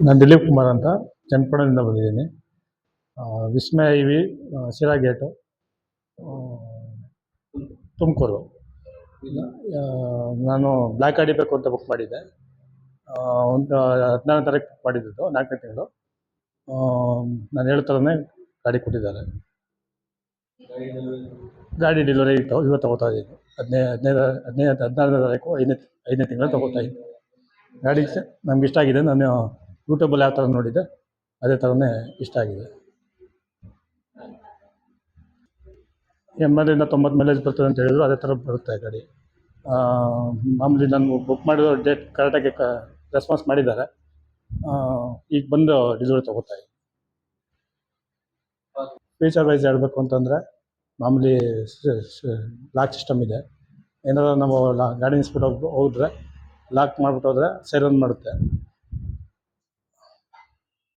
ನಾನು ದಿಲೀಪ್ ಕುಮಾರ್ ಅಂತ ಚನ್ನಪಟ್ಟಣದಿಂದ ಬಂದಿದ್ದೀನಿ. ವಿಸ್ಮಯ ಇವಿ ಶಿರಾ ಗೇಟು, ತುಮಕೂರು. ನಾನು ಬ್ಲ್ಯಾಕ್ ಗಾಡಿ ಬೇಕು ಅಂತ ಬುಕ್ ಮಾಡಿದ್ದೆ. ಒಂದು 14ನೇ ತಾರೀಕು ಬುಕ್ ಮಾಡಿದ್ದು, 4ನೇ ತಿಂಗಳು. ನಾನು ಹೇಳೋ ಥರನೇ ಗಾಡಿ ಕೊಟ್ಟಿದ್ದಾರೆ. ಗಾಡಿ ಡೆಲಿವರಿ ಇವತ್ತು ತಗೋತಾ ಇದ್ದೀನಿ. 14ನೇ ತಾರೀಕು 5ನೇ ತಿಂಗಳು ತಗೋತಾ ಇದ್ದೀನಿ. ಗಾಡಿ ನಮ್ಗೆ ಇಷ್ಟ ಆಗಿದೆ. ನಾನು ಯೂಟ್ಯೂಬಲ್ಲಿ ಯಾವ ಥರ ನೋಡಿದ್ದೆ ಅದೇ ಥರನೇ ಇಷ್ಟ ಆಗಿದೆ. 80ರಿಂದ 90 ಮೈಲೇಜ್ ಬರ್ತದೆ ಅಂತ ಹೇಳಿದ್ರು, ಅದೇ ಥರ ಬರುತ್ತೆ ಗಾಡಿ. ಮಾಮೂಲಿ ನಾನು ಬುಕ್ ಮಾಡಿರೋ ಡೇಟ್ ಕರೆಕ್ಟಾಗಿ ರೆಸ್ಪಾನ್ಸ್ ಮಾಡಿದ್ದಾರೆ. ಈಗ ಬಂದು ಡೆಲಿವರಿ ತಗೋತಾ ಇದ್ದೀನಿ. ಫೀಚರ್ ವೈಸ್ ಹೇಳಬೇಕು ಅಂತಂದರೆ, ಮಾಮೂಲಿ ಲಾಕ್ ಸಿಸ್ಟಮ್ ಇದೆ. ಏನಾದರೂ ನಾವು ಗಾಡಿ ನಿಲ್ಲಿಸ್ಬಿಟ್ಟು ಹೋದರೆ ಲಾಕ್ ಮಾಡಿಬಿಟ್ಟು ಹೋದರೆ ಸೈರನ್ ಮಾಡುತ್ತೆ.